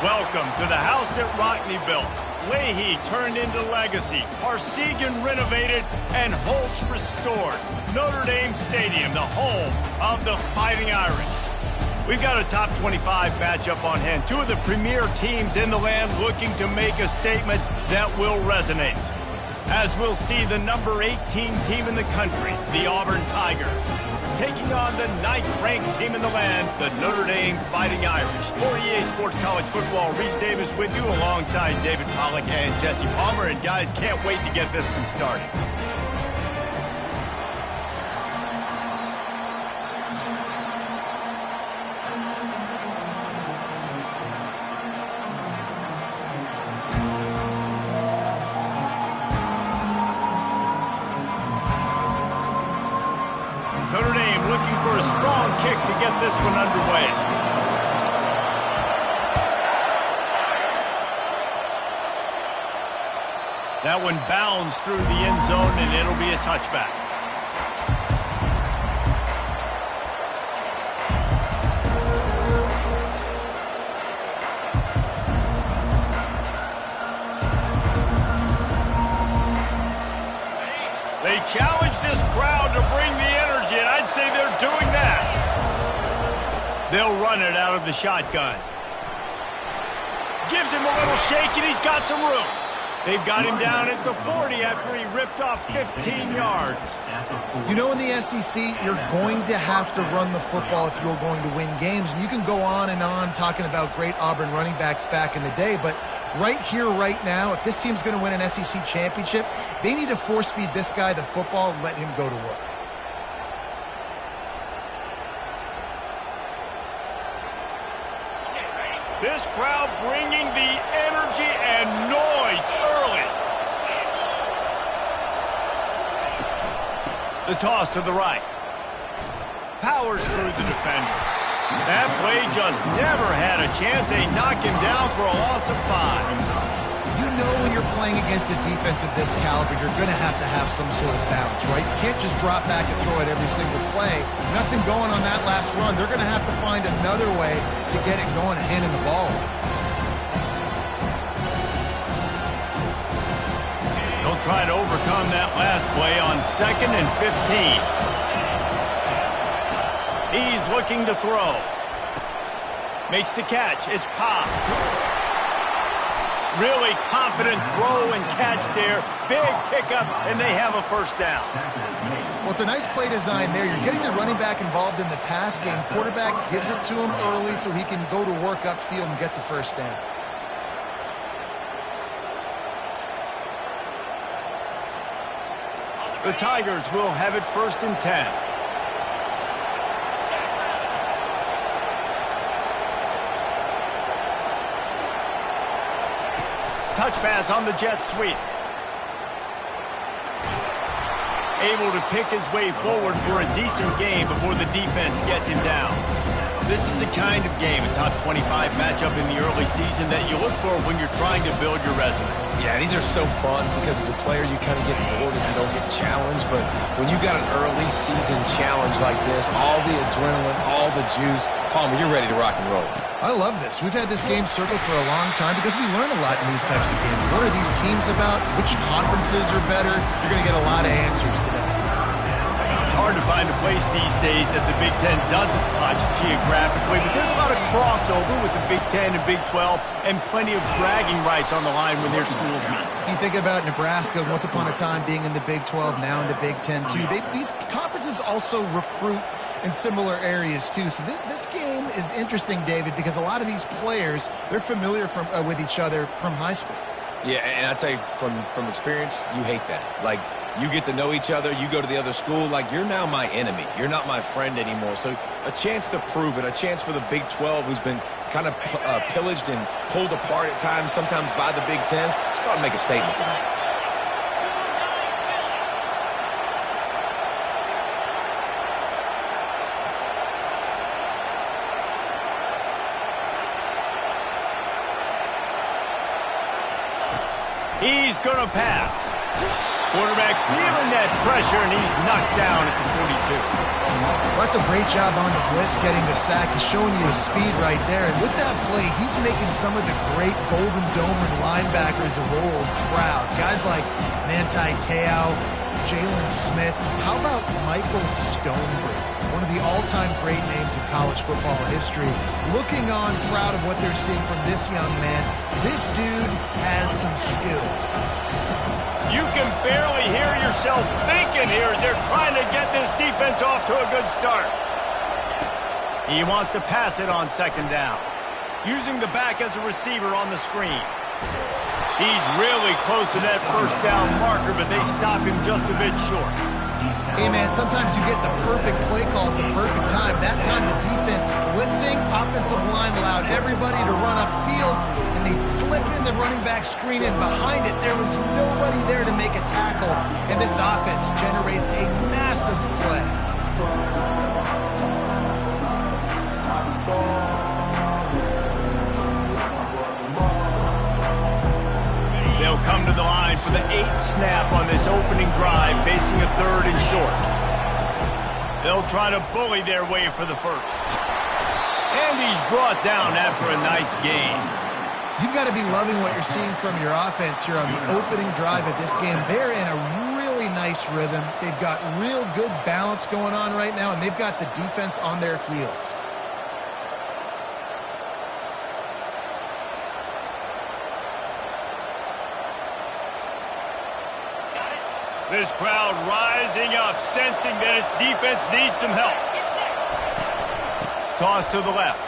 Welcome to the house that Rockne built. Leahy turned into legacy, Parsegan renovated, and Holtz restored. Notre Dame Stadium, the home of the Fighting Irish. We've got a top 25 matchup on hand. Two of the premier teams in the land looking to make a statement that will resonate. As we'll see the number 18 team in the country, the Auburn Tigers, taking on the 9th-ranked team in the land, the Notre Dame Fighting Irish. For EA Sports College Football, Reese Davis with you alongside David Pollack and Jesse Palmer. And guys, can't wait to get this one started. Notre Dame looking for a strong kick to get this one underway. That one bounds through the end zone, and it'll be a touchback. They challenge this crowd to bring the energy, and I'd say they're doing that. They'll run it out of the shotgun. Gives him a little shake, and he's got some room. They've got him down at the 40 after he ripped off 15 yards. You know, in the SEC, you're going to have to run the football if you're going to win games. And you can go on and on talking about great Auburn running backs back in the day, but right here, right now, if this team's going to win an SEC championship, they need to force-feed this guy the football and let him go to work. This crowd bringing the energy and noise early. The toss to the right. Powers through the defender. That play just never had a chance. They knock him down for a loss of 5. You know when you're playing against a defense of this caliber, you're going to have some sort of balance, right? You can't just drop back and throw it every single play. Nothing going on that last run. They're going to have to find another way to get it going, handing the ball. They'll try to overcome that last play on 2nd and 15. He's looking to throw. Makes the catch. It's Cobb. Really confident throw and catch there. Big pickup, and they have a first down. Well, it's a nice play design there. You're getting the running back involved in the pass game. Quarterback gives it to him early so he can go to work upfield and get the first down. The Tigers will have it 1st and 10. Touch pass on the jet sweep. Able to pick his way forward for a decent game before the defense gets him down. This is the kind of game, a top 25 matchup in the early season, that you look for when you're trying to build your resume. Yeah, these are so fun because as a player you kind of get bored if you don't get challenged, but when you got an early season challenge like this, all the adrenaline, all the juice, Palmer, you're ready to rock and roll. I love this. We've had this game circled for a long time because we learn a lot in these types of games. What are these teams about? Which conferences are better? You're going to get a lot of answers today. It's hard to find a place these days that the Big Ten doesn't touch geographically, but there's a lot of crossover with the Big Ten and Big 12 and plenty of bragging rights on the line when their schools meet. You think about Nebraska once upon a time being in the Big 12, now in the Big 10 too. These conferences also recruit in similar areas too. So this game is interesting, David, because a lot of these players, they're familiar with each other from high school. Yeah, and I tell you from experience, you hate that. Like, you get to know each other, you go to the other school, like, you're now my enemy. You're not my friend anymore. So a chance to prove it, a chance for the Big 12, who's been kind of pillaged and pulled apart at times, sometimes by the Big 10. Let's go and make a statement tonight. He's going to pass. Quarterback feeling that pressure, and he's knocked down at the 42. Well, that's a great job on the blitz getting the sack. He's showing you his speed right there. And with that play, he's making some of the great Golden Domer linebackers of old proud. Guys like Manti Te'o, Jalen Smith. How about Michael Stonebridge? One of the all-time great names in college football history. Looking on, proud of what they're seeing from this young man. This dude has some skills. You can barely hear yourself thinking here as they're trying to get this defense off to a good start. He wants to pass it on second down. Using the back as a receiver on the screen. He's really close to that first down marker, but they stop him just a bit short. Hey, man, sometimes you get the perfect play call at the perfect time. That time the defense blitzing, offensive line allowed everybody to run upfield, and they slip in the running back screen, and behind it, there was nobody there to make a tackle, and this offense generates a massive play. They'll come to the line for the 8th snap on this opening drive, facing a 3rd and short. They'll try to bully their way for the first. And he's brought down after a nice gain. You've got to be loving what you're seeing from your offense here on the opening drive of this game. They're in a really nice rhythm. They've got real good balance going on right now, and they've got the defense on their heels. This crowd rising up, sensing that its defense needs some help. Toss to the left.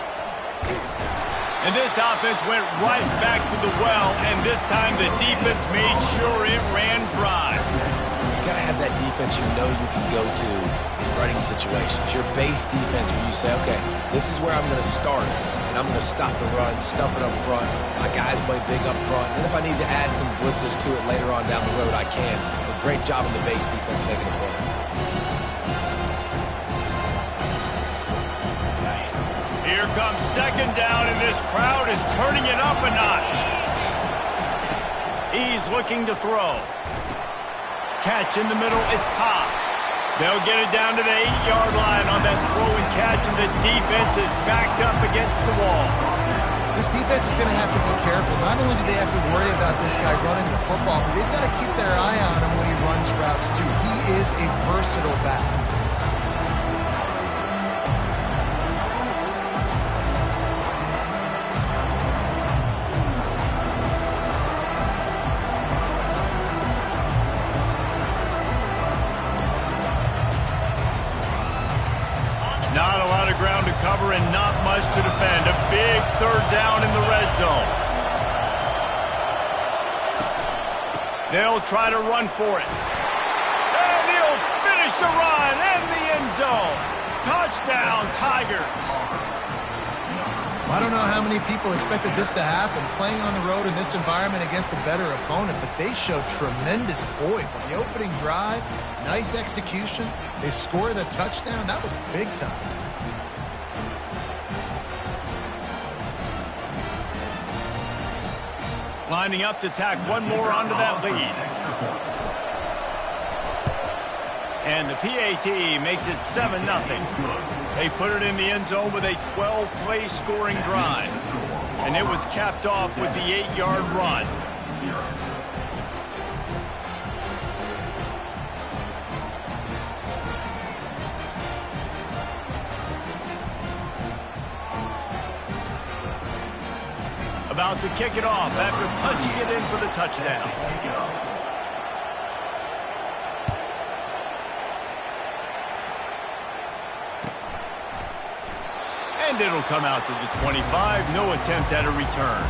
And this offense went right back to the well, and this time the defense made sure it ran dry. You got to have that defense you know you can go to in running situations. Your base defense where you say, okay, this is where I'm going to start, and I'm going to stop the run, stuff it up front. My guys play big up front. And if I need to add some blitzes to it later on down the road, I can. But great job on the base defense making it work. Here comes second down, and this crowd is turning it up a notch. He's looking to throw. Catch in the middle, it's Cobb. They'll get it down to the 8-yard line on that throw and catch, and the defense is backed up against the wall. This defense is going to have to be careful. Not only do they have to worry about this guy running the football, but they've got to keep their eye on him when he runs routes, too. He is a versatile back. Not a lot of ground to cover and not much to defend. A big third down in the red zone. They'll try to run for it. And he'll finish the run and the end zone. Touchdown, Tigers. I don't know how many people expected this to happen, playing on the road in this environment against a better opponent, but they showed tremendous poise on the opening drive. Nice execution. They scored a touchdown. That was big time. Lining up to tack one more onto that lead. And the PAT makes it 7-0. They put it in the end zone with a 12-play scoring drive. And it was capped off with the 8-yard run. About to kick it off after punching it in for the touchdown. And it'll come out to the 25. No attempt at a return.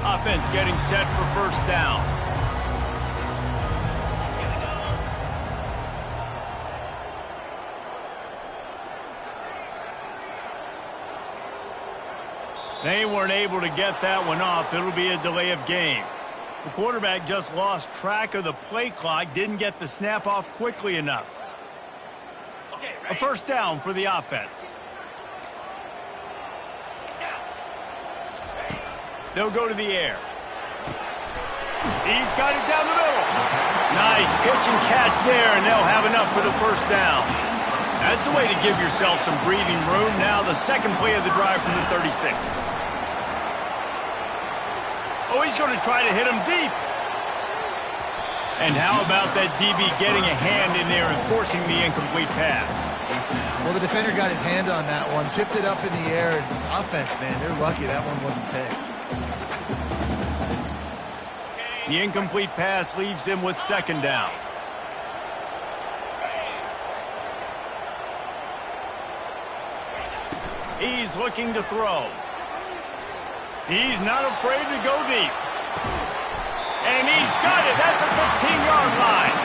Offense getting set for first down. They weren't able to get that one off. It'll be a delay of game. The quarterback just lost track of the play clock, didn't get the snap off quickly enough. A first down for the offense. They'll go to the air. He's got it down the middle. Nice pitch and catch there, and they'll have enough for the first down. That's the way to give yourself some breathing room. Now the second play of the drive from the 36. Oh, he's going to try to hit him deep. And how about that DB getting a hand in there and forcing the incomplete pass? Well, the defender got his hand on that one, tipped it up in the air. Offense, man, they're lucky that one wasn't picked. The incomplete pass leaves him with second down. He's looking to throw. He's not afraid to go deep. And he's got it at the 15-yard line.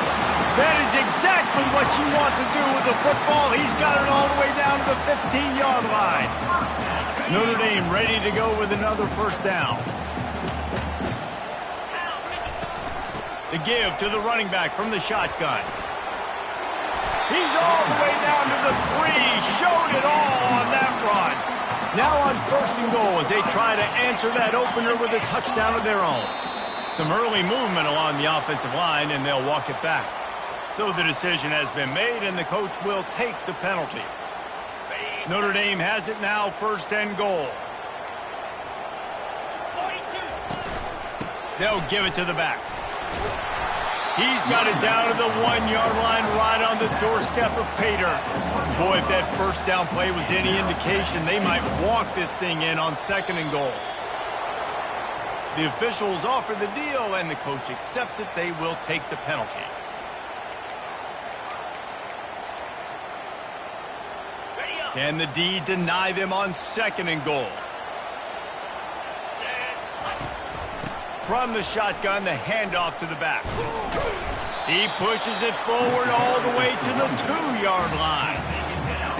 That is exactly what you want to do with the football. He's got it all the way down to the 15-yard line. Notre Dame ready to go with another first down. The give to the running back from the shotgun. He's all the way down to the 3. Showed it all on that run. Now on first and goal as they try to answer that opener with a touchdown of their own. Some early movement along the offensive line, and they'll walk it back. So the decision has been made, and the coach will take the penalty. Notre Dame has it now, first and goal. They'll give it to the back. He's got it down to the 1-yard line right on the doorstep of Pater. Boy, if that first down play was any indication, they might walk this thing in on second and goal. The officials offer the deal, and the coach accepts it. They will take the penalty. Can the D deny them on second and goal? From the shotgun, the handoff to the back. He pushes it forward all the way to the 2-yard line.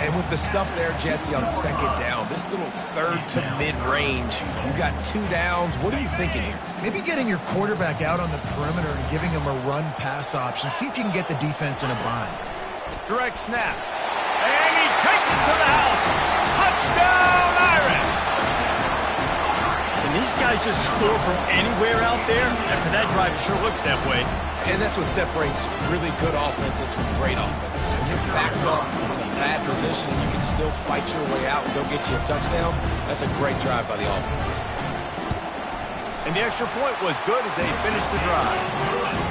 And with the stuff there, Jesse, on second down, this little third to mid-range, you got 2 downs. What are you thinking here? Maybe getting your quarterback out on the perimeter and giving him a run-pass option. See if you can get the defense in a bind. Direct snap. And he takes it to the house. Touchdown, Irish! Can these guys just score from anywhere out there? After that drive, it sure looks that way. And that's what separates really good offenses from great offenses. When you're backed up in a bad position, you can still fight your way out and go get you a touchdown. That's a great drive by the offense. And the extra point was good as they finished the drive.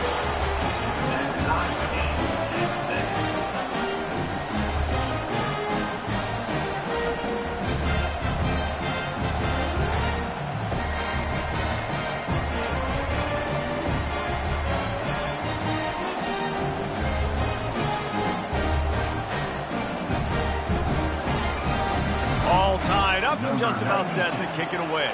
Up and just about set to kick it away.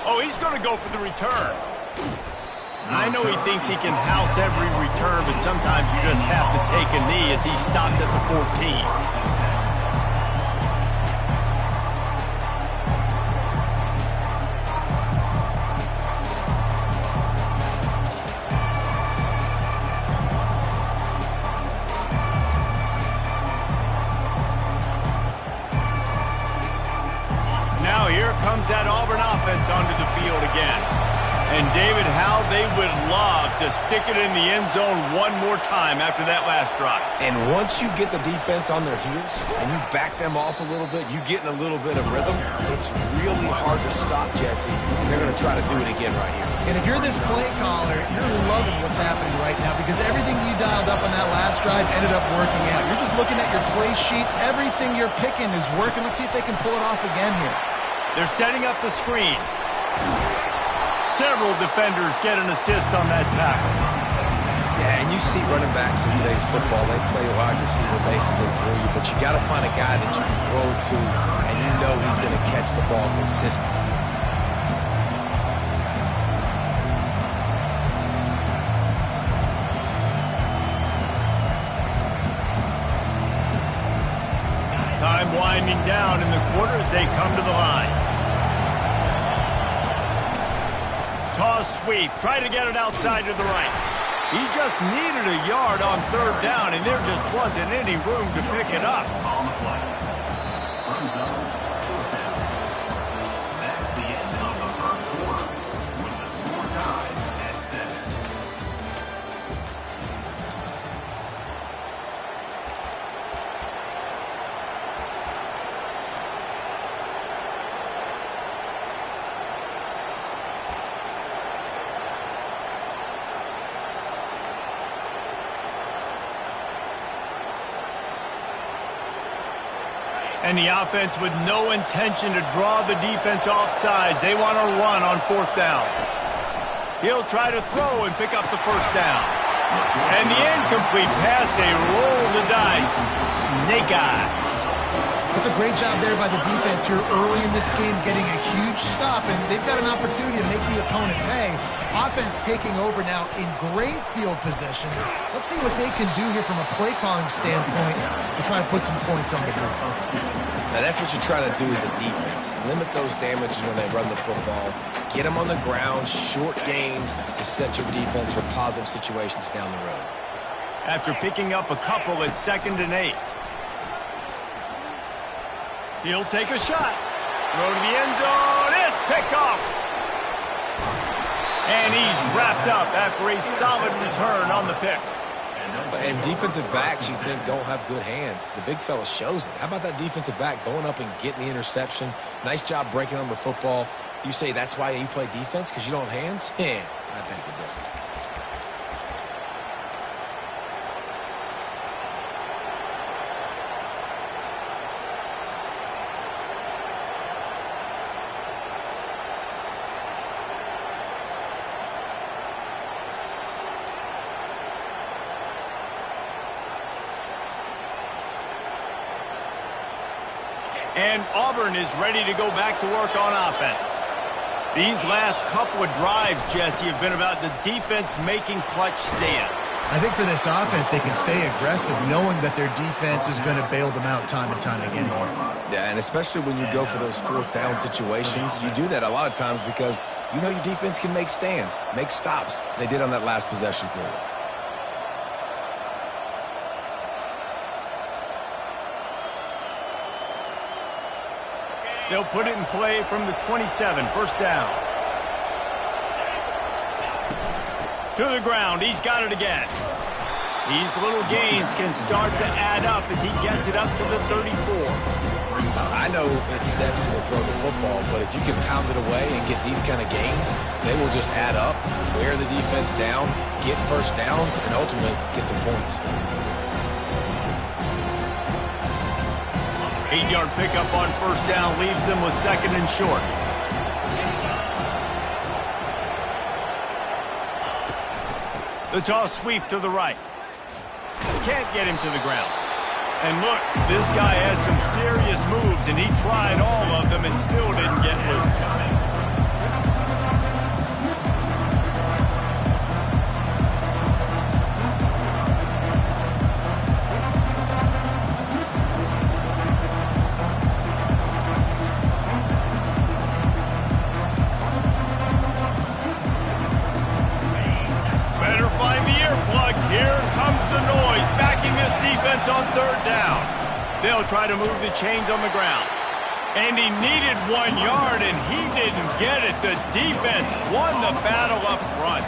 Oh, he's going to go for the return. I know he thinks he can house every return, but sometimes you just have to take a knee as he stopped at the 14. Now here comes that Auburn offense onto the field again. And David, how they would love to stick it in the end zone one more time after that last drive. And once you get the defense on their heels and you back them off a little bit, you get in a little bit of rhythm, it's really hard to stop, Jesse. And they're going to try to do it again right here. And if you're this play caller, you're loving what's happening right now because everything you dialed up on that last drive ended up working out. You're just looking at your play sheet. Everything you're picking is working. Let's see if they can pull it off again here. They're setting up the screen. Several defenders get an assist on that tackle. Yeah, and you see running backs in today's football, they play wide receiver basically for you, but you got to find a guy that you can throw it to, and you know he's going to catch the ball consistently. Time winding down in the quarter as they come to the line. Toss sweep. Try to get it outside to the right. He just needed a yard on third down, and there just wasn't any room to pick it up. On the play. Brings up fourth down. That's the end of the first quarter, with the score tied at 7. And the offense with no intention to draw the defense off sides. They want to run on fourth down. He'll try to throw and pick up the first down. And the incomplete pass, they roll the dice. Snake eyes. That's a great job there by the defense here early in this game, getting a huge stop, and they've got an opportunity to make the opponent pay. Offense taking over now in great field position. Let's see what they can do here from a play calling standpoint to try to put some points on the board. Now, that's what you try to do as a defense. Limit those damages when they run the football. Get them on the ground, short gains to set your defense for positive situations down the road. After picking up a couple at 2nd and 8. He'll take a shot. Throw to the end zone. It's picked off. And he's wrapped up after a solid return on the pick. And defensive backs you think don't have good hands. The big fella shows it. How about that defensive back going up and getting the interception? Nice job breaking on the football. You say that's why you play defense, because you don't have hands? Yeah, I think the difference. And Auburn is ready to go back to work on offense. These last couple of drives, Jesse, have been about the defense making clutch stands. I think for this offense, they can stay aggressive knowing that their defense is going to bail them out time and time again. Yeah, and especially when you go for those fourth down situations, you do that a lot of times because you know your defense can make stands, make stops. They did on that last possession for you. They'll put it in play from the 27, first down. To the ground, he's got it again. These little gains can start to add up as he gets it up to the 34. I know it's sexy to throw the football, but if you can pound it away and get these kind of gains, they will just add up, wear the defense down, get first downs, and ultimately get some points. 8-yard pickup on first down leaves them with 2nd and short. The toss sweep to the right. Can't get him to the ground. And look, this guy has some serious moves, and he tried all of them and still didn't get loose. On third down. They'll try to move the chains on the ground. And he needed 1 yard, and he didn't get it. The defense won the battle up front.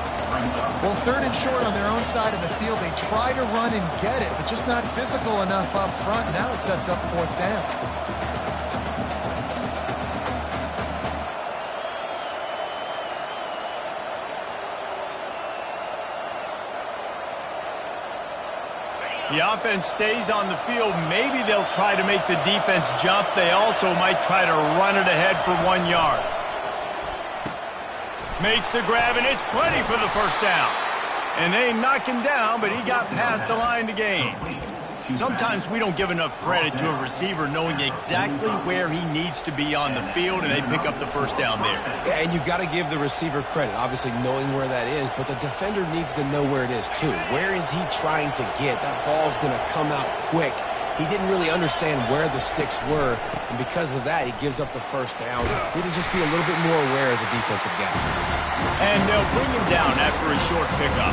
Well, 3rd and short on their own side of the field. They try to run and get it, but just not physical enough up front. Now it sets up 4th down. The offense stays on the field. Maybe they'll try to make the defense jump. They also might try to run it ahead for 1 yard. Makes the grab, and it's plenty for the first down. And they knock him down, but he got past the line to gain. Sometimes we don't give enough credit to a receiver knowing exactly where he needs to be on the field, and they pick up the first down there. Yeah, and you got to give the receiver credit, obviously knowing where that is, but the defender needs to know where it is too. Where is he trying to get? That ball's going to come out quick. he didn't really understand where the sticks were, and because of that, he gives up the first down. He need to just be a little bit more aware as a defensive guy. And they'll bring him down after a short pickup.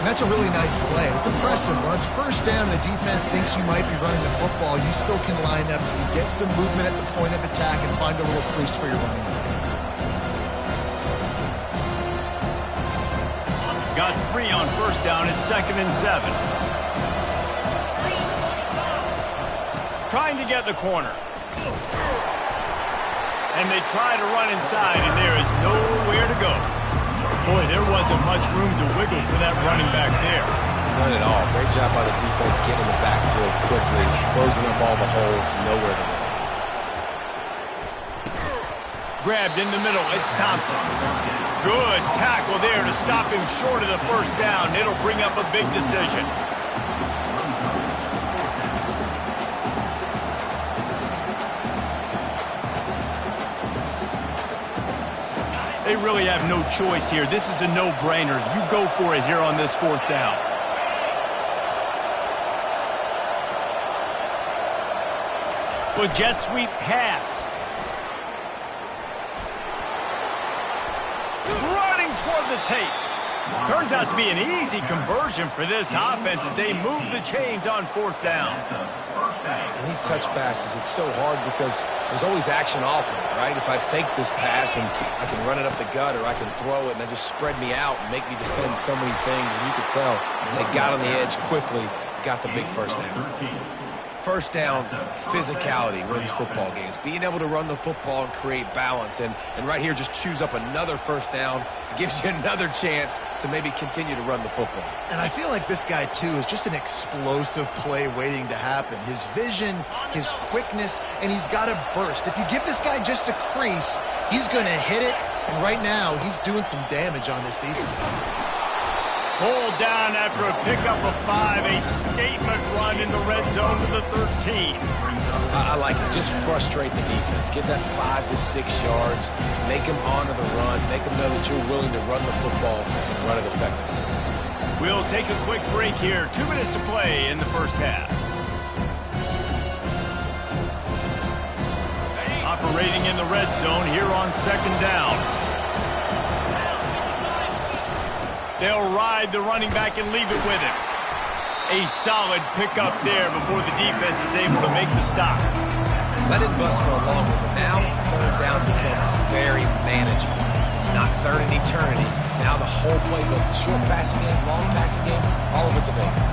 And that's a really nice play. It's impressive. When it's first down and the defense thinks you might be running the football, you still can line up, you get some movement at the point of attack, and find a little crease for your running back. Got 3 on first down at 2nd and 7. Trying to get the corner. And they try to run inside, and there is nowhere to go. Boy, there wasn't much room to wiggle for that running back there. None at all. Great job by the defense getting in the backfield quickly, closing up all the holes, nowhere to run. Grabbed in the middle, it's Thompson. Good tackle there to stop him short of the first down. It'll bring up a big decision. They really have no choice here. This is a no-brainer. You go for it here on this 4th down. Well, jet sweep pass. Running toward the tape. Turns out to be an easy conversion for this offense as they move the chains on 4th down. And these touch passes, it's so hard because there's always action off of it, right? If I fake this pass and I can run it up the gut or I can throw it and they just spread me out and make me defend so many things, and you could tell they got on the edge quickly, got the big first down. First down, physicality wins football games. Being able to run the football and create balance. And right here, just choose up another first down. Gives you another chance to maybe continue to run the football. And I feel like this guy, too, is just an explosive play waiting to happen. His vision, his quickness, and he's got a burst. If you give this guy just a crease, he's going to hit it. And right now, he's doing some damage on this defense. Pulled down after a pickup of 5, a statement run in the red zone to the 13. I like it. Just frustrate the defense. Get that 5 to 6 yards. Make them honor the run. Make them know that you're willing to run the football and run it effectively. We'll take a quick break here. 2 minutes to play in the first half. Operating in the red zone here on 2nd down. They'll ride the running back and leave it with him. A solid pickup there before the defense is able to make the stop. Let it bust for a long one, but now 3rd down becomes very manageable. It's not 3rd and eternity. Now the whole playbook, short passing game, long passing game, all of it's available.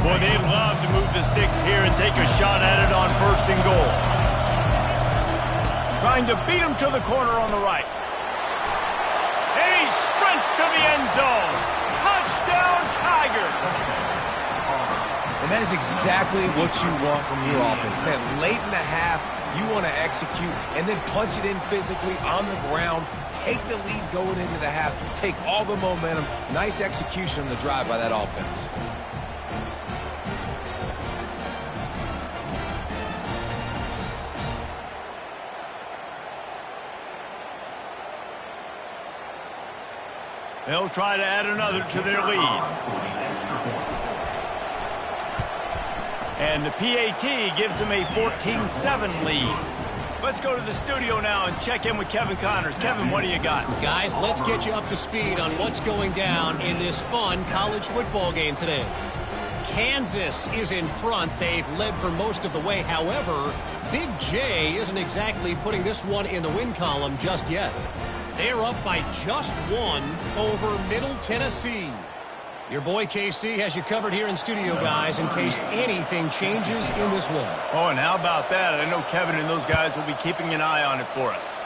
Boy, they love to move the sticks here and take a shot at it on 1st and goal. Trying to beat him to the corner on the right. And he sprints to the end zone. Touchdown, Tigers! And that is exactly what you want from your offense. Man, late in the half, you want to execute and then punch it in physically on the ground. Take the lead going into the half. Take all the momentum. Nice execution on the drive by that offense. They'll try to add another to their lead. And the PAT gives them a 14-7 lead. Let's go to the studio now and check in with Kevin Connors. Kevin, what do you got? Guys, let's get you up to speed on what's going down in this fun college football game today. Kansas is in front. They've led for most of the way. However, Big J isn't exactly putting this one in the win column just yet. They're up by just 1 over Middle Tennessee. Your boy KC has you covered here in studio, guys, in case anything changes in this one. Oh, and how about that? I know Kevin and those guys will be keeping an eye on it for us.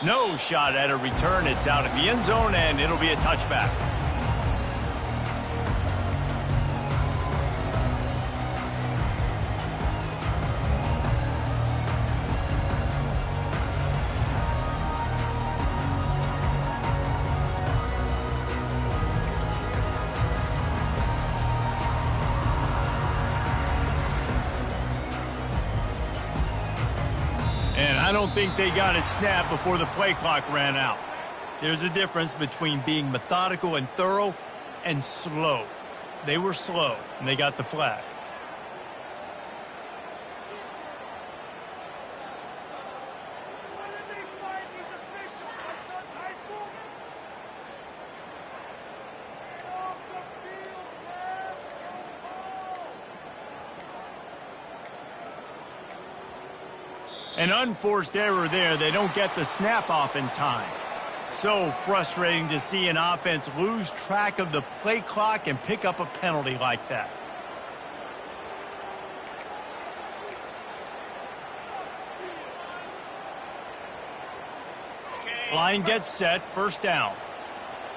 No shot at a return. It's out of the end zone, and it'll be a touchback. I I don't think they got it snapped before the play clock ran out. There's a difference between being methodical and thorough and slow. They were slow, and they got the flag. An unforced error there. They don't get the snap off in time. So frustrating to see an offense lose track of the play clock and pick up a penalty like that. Line gets set, first down.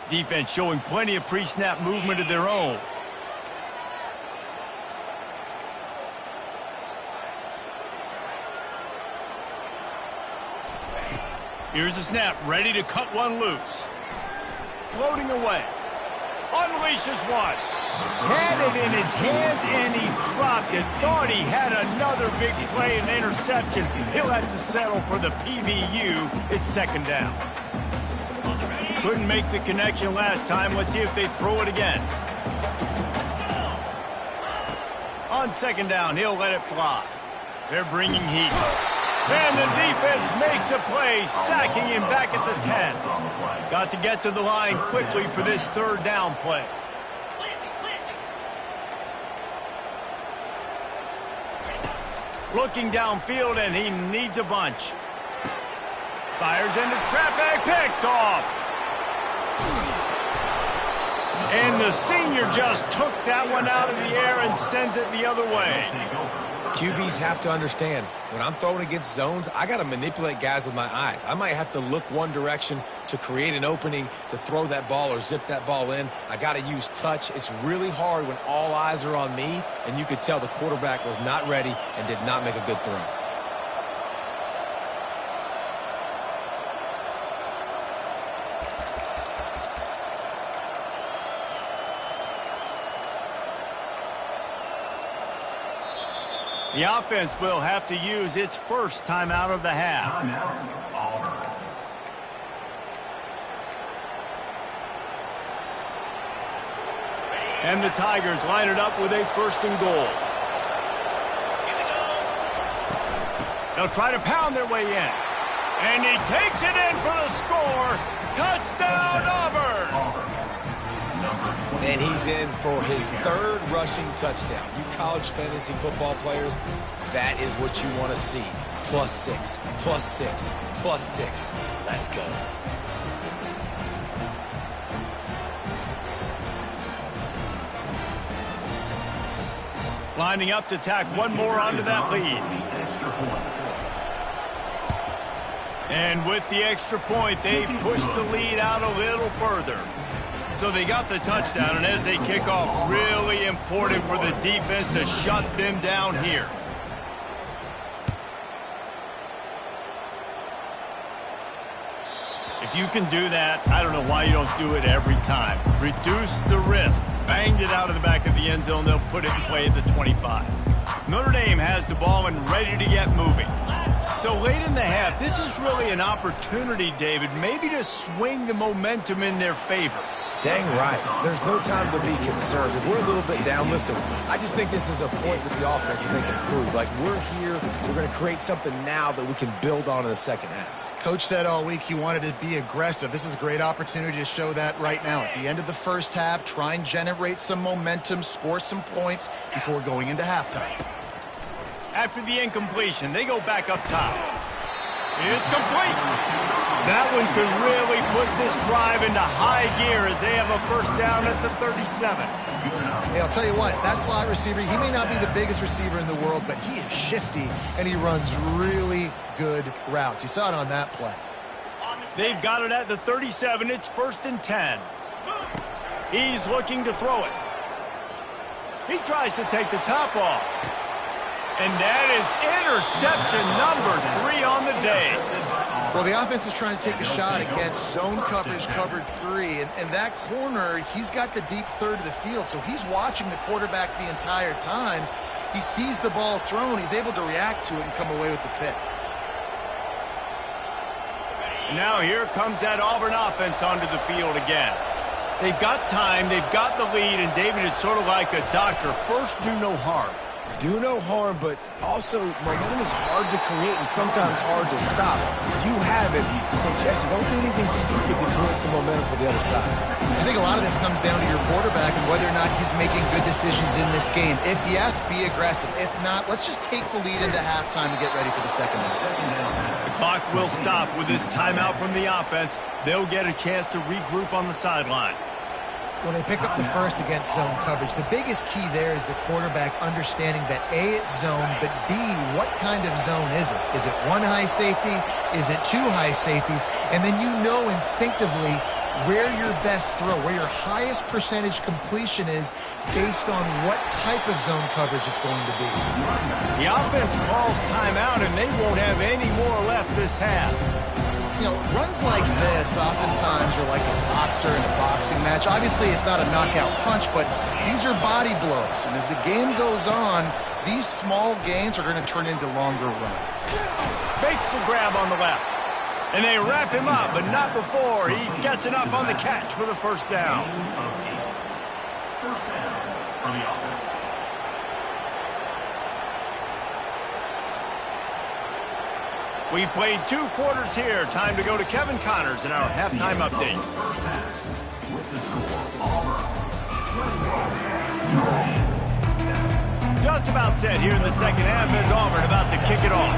Defense showing plenty of pre-snap movement of their own. Here's the snap, ready to cut one loose. Floating away. Unleashes one. Had it in his hands and he dropped it. Thought he had another big play and interception. He'll have to settle for the PBU. It's second down. Couldn't make the connection last time. Let's see if they throw it again. On second down, he'll let it fly. They're bringing heat. And the defense makes a play, sacking him back at the 10. Got to get to the line quickly for this third down play. Looking downfield, and he needs a bunch. Fires into traffic, picked off. And the senior just took that one out of the air and sends it the other way. QBs have to understand, when I'm throwing against zones, I got to manipulate guys with my eyes. I might have to look one direction to create an opening to throw that ball or zip that ball in. I got to use touch. It's really hard when all eyes are on me, and you could tell the quarterback was not ready and did not make a good throw. The offense will have to use its first timeout of the half. And the Tigers line it up with a first and goal. They'll try to pound their way in. And he takes it in for the score. Touchdown, Auburn! And he's in for his third rushing touchdown. You college fantasy football players, that is what you want to see. +6, +6, +6. Let's go. Lining up to tack one more onto that lead. And with the extra point, they push the lead out a little further. So they got the touchdown, and as they kick off, really important for the defense to shut them down here. If you can do that, I don't know why you don't do it every time. Reduce the risk. Banged it out of the back of the end zone. They'll put it in play at the 25. Notre Dame has the ball and ready to get moving. So late in the half, this is really an opportunity, David, maybe to swing the momentum in their favor. Dang right. There's no time to be concerned. If we're a little bit down, listen, I just think this is a point with the offense that they can prove. Like, we're here, we're going to create something now that we can build on in the second half. Coach said all week he wanted to be aggressive. This is a great opportunity to show that right now. At the end of the first half, try and generate some momentum, score some points before going into halftime. After the incompletion, they go back up top. It's complete. That one could really put this drive into high gear as they have a first down at the 37. Hey, I'll tell you what, that slot receiver, he may not be the biggest receiver in the world, but he is shifty, and he runs really good routes. You saw it on that play. They've got it at the 37. It's first and 10. He's looking to throw it. He tries to take the top off. And that is interception number 3 on the day. Well, the offense is trying to take a shot against zone coverage, covered 3. And that corner, he's got the deep third of the field, so he's watching the quarterback the entire time. He sees the ball thrown. He's able to react to it and come away with the pick. Now here comes that Auburn offense onto the field again. They've got time, they've got the lead, and David is sort of like a doctor. First, do no harm. Do no harm, but also momentum is hard to create and sometimes hard to stop. You have it, so Jesse, don't do anything stupid to create some momentum for the other side. I think a lot of this comes down to your quarterback and whether or not he's making good decisions in this game. If yes, be aggressive. If not, let's just take the lead into halftime and get ready for the second half. The clock will stop with this timeout from the offense. They'll get a chance to regroup on the sideline. When they pick up the first against zone coverage, the biggest key there is the quarterback understanding that A, it's zone, but B, what kind of zone is it? Is it one high safety? Is it two high safeties? And then you know instinctively where your best throw, where your highest percentage completion is based on what type of zone coverage it's going to be. The offense calls timeout, and they won't have any more left this half. You know, runs like this oftentimes are like a boxer in a boxing match. Obviously, it's not a knockout punch, but these are body blows. And as the game goes on, these small gains are going to turn into longer runs. Makes the grab on the left. And they wrap him up, but not before he gets enough on the catch for the first down. First down for the offense. We've played 2 quarters here. Time to go to Kevin Connors in our halftime update. With the score, Auburn. Just about set here in the second half as Auburn about to kick it off.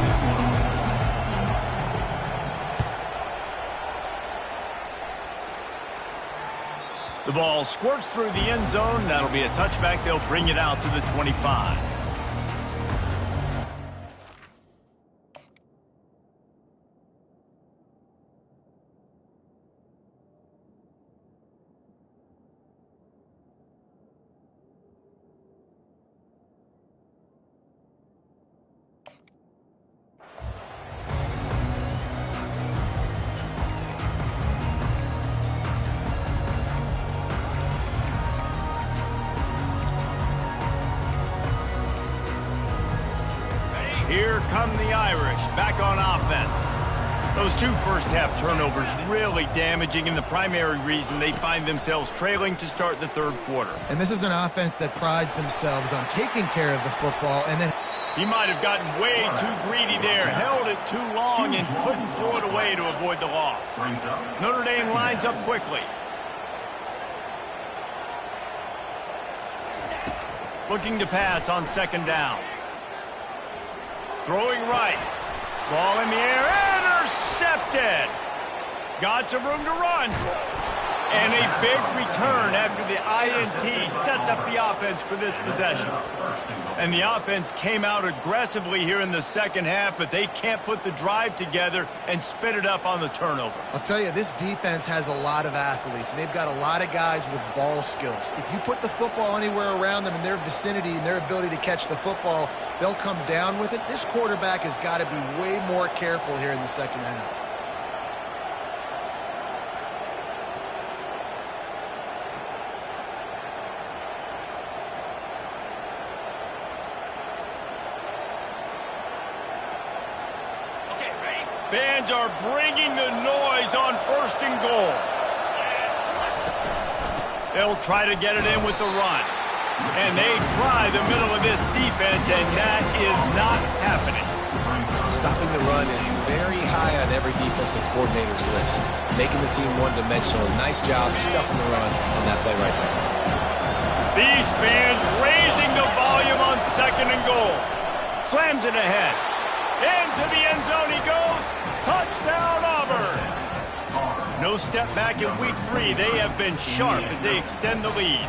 The ball squirts through the end zone. That'll be a touchback. They'll bring it out to the 25. Here come the Irish, back on offense. Those 2 first-half turnovers really damaging, and the primary reason they find themselves trailing to start the third quarter. And this is an offense that prides themselves on taking care of the football, and then He might have gotten way too greedy there, held it too long, and couldn't throw it away to avoid the loss. Notre Dame lines up quickly. Looking to pass on second down. Throwing right. Ball in the air. Intercepted. Got some room to run. And a big return after the INT sets up the offense for this possession. And the offense came out aggressively here in the second half, but they can't put the drive together and spit it up on the turnover. I'll tell you, this defense has a lot of athletes, and they've got a lot of guys with ball skills. If you put the football anywhere around them in their vicinity and their ability to catch the football, they'll come down with it. This quarterback has got to be way more careful here in the second half. Fans are bringing the noise on first and goal. They'll try to get it in with the run. And they try the middle of this defense, and that is not happening. Stopping the run is very high on every defensive coordinator's list. Making the team one-dimensional. Nice job stuffing the run on that play right there. These fans raising the volume on second and goal. Slams it ahead. Into the end zone he goes. Touchdown, Auburn. No step back in week 3. They have been sharp as they extend the lead.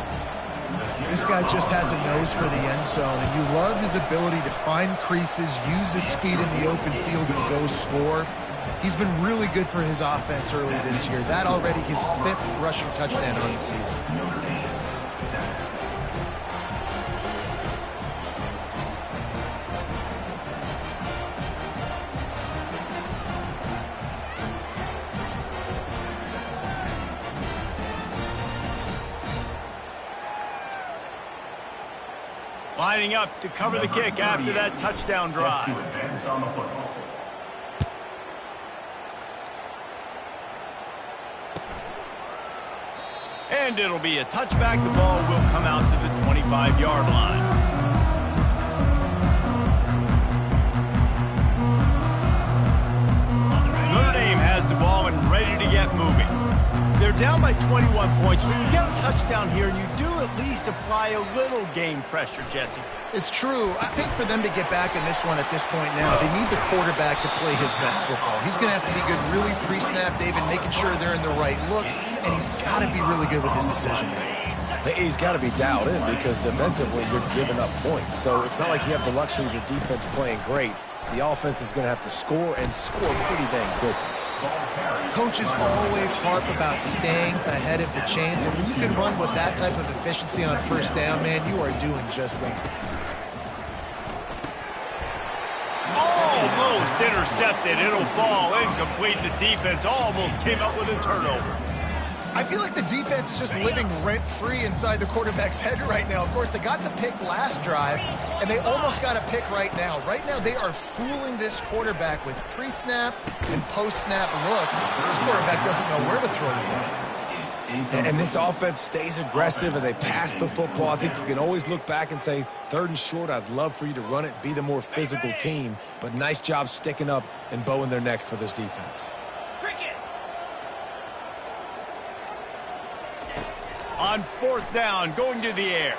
This guy just has a nose for the end zone, and you love his ability to find creases, use his speed in the open field, and go score. He's been really good for his offense early this year. That already his 5th rushing touchdown on the season. Lining up to cover the kick after that touchdown drive. And it'll be a touchback. The ball will come out to the 25-yard line. Notre Dame has the ball and ready to get moving. They're down by 21 points, but you get a touchdown here, and you do at least apply a little game pressure, Jesse. It's true. I think for them to get back in this one at this point now, they need the quarterback to play his best football. He's going to have to be good really pre-snap, David, making sure they're in the right looks, and he's got to be really good with his decision making. He's got to be dialed in because defensively you're giving up points. So it's not like you have the luxury of your defense playing great. The offense is going to have to score and score pretty dang quickly. Coaches always harp about staying ahead of the chains, and when you can run with that type of efficiency on first down, man, you are doing just that. Almost intercepted. It'll fall incomplete. The defense almost came up with a turnover. I feel like the defense is just living rent-free inside the quarterback's head right now. Of course, they got the pick last drive, and they almost got a pick right now. Right now, they are fooling this quarterback with pre-snap and post-snap looks. This quarterback doesn't know where to throw the ball. And this offense stays aggressive, and they pass the football. I think you can always look back and say, 3rd and short, I'd love for you to run it, be the more physical team. But nice job sticking up and bowing their necks for this defense. On 4th down, going to the air.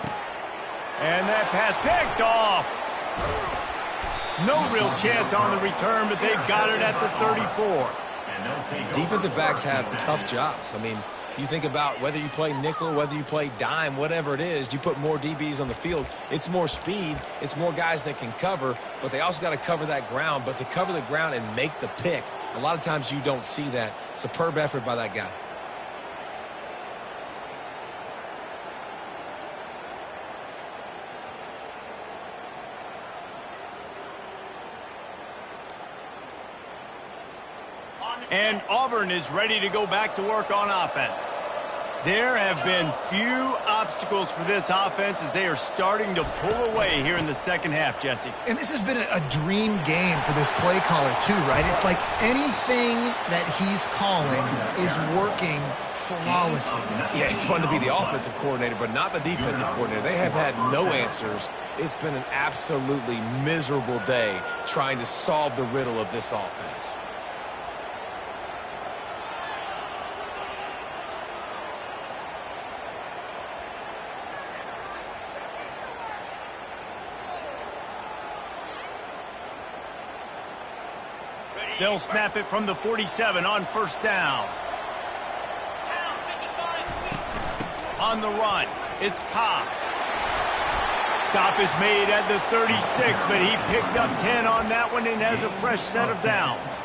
And that pass picked off. No real chance on the return, but they've got it at the 34. Defensive backs have tough jobs. I mean, you think about whether you play nickel, whether you play dime, whatever it is, you put more DBs on the field. It's more speed. It's more guys that can cover, but they also got to cover that ground. But to cover the ground and make the pick, a lot of times you don't see that. Superb effort by that guy. And Auburn is ready to go back to work on offense. There have been few obstacles for this offense as they are starting to pull away here in the second half, Jesse. And this has been a dream game for this play caller too, right? It's like anything that he's calling is working flawlessly. Yeah, it's fun to be the offensive coordinator, but not the defensive coordinator. They have had no answers. It's been an absolutely miserable day trying to solve the riddle of this offense. They'll snap it from the 47 on 1st down. On the run, it's Cobb. Stop is made at the 36, but he picked up 10 on that one and has a fresh set of downs.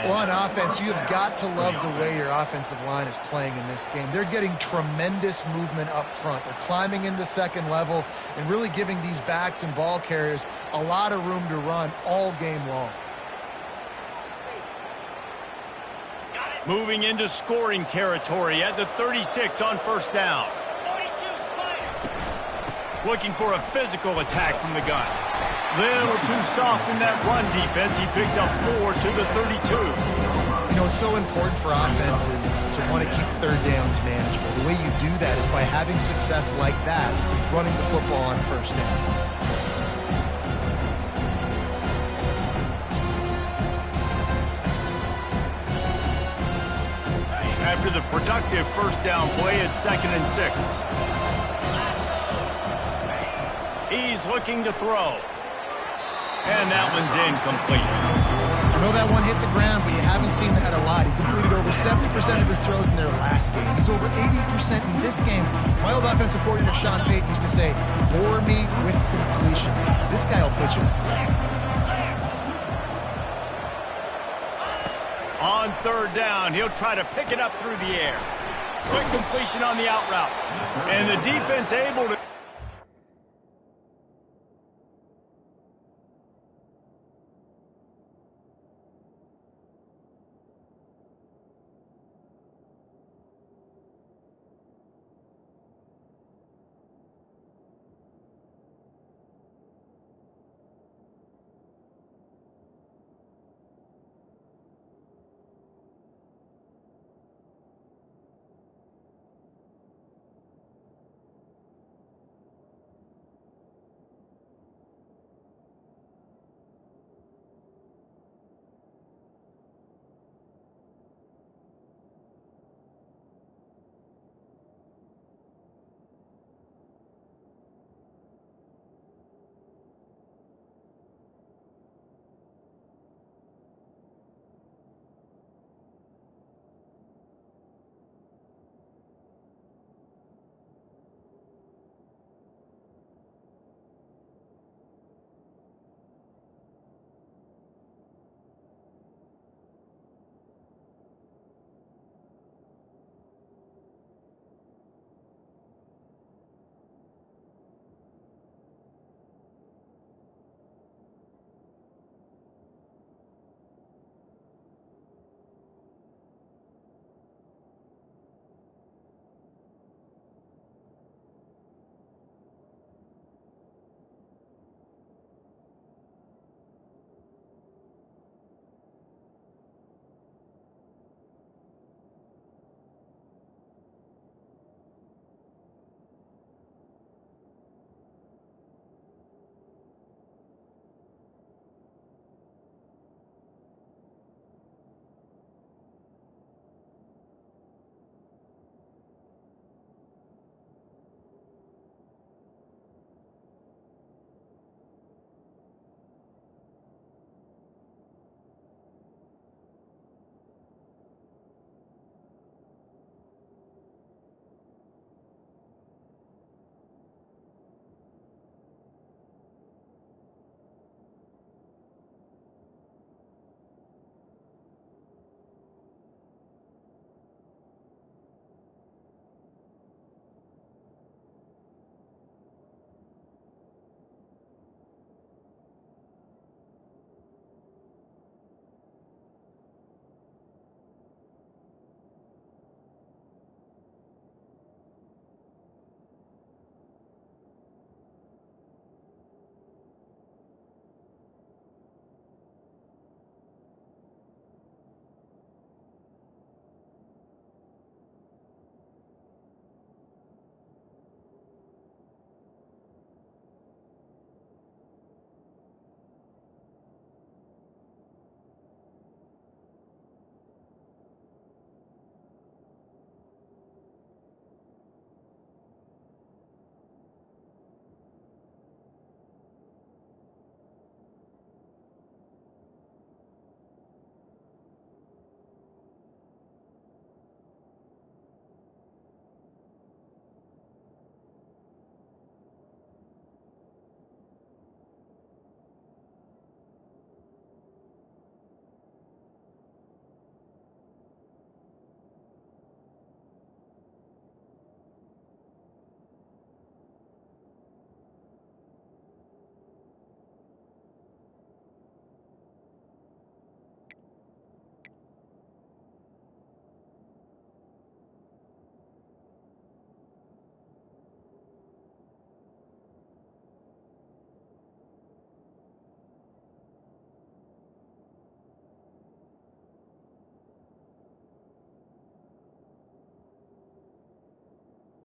Well, on offense, you've got to love the way your offensive line is playing in this game. They're getting tremendous movement up front. They're climbing into second level and really giving these backs and ball carriers a lot of room to run all game long. Moving into scoring territory at the 36 on 1st down. Looking for a physical attack from the gun. Little too soft in that run defense. He picks up 4 to the 32. You know, it's so important for offenses to want to keep 3rd downs manageable. The way you do that is by having success like that, running the football on 1st down. After the productive 1st down play, it's 2nd and 6. He's looking to throw. And that one's incomplete. I know that one hit the ground, but you haven't seen that a lot. He completed over 70% of his throws in their last game. He's over 80% in this game. My old offensive coordinator, Sean Payton, used to say, bore me with completions. This guy will put you to sleep. On 3rd down, he'll try to pick it up through the air. Quick completion on the out route. And the defense able to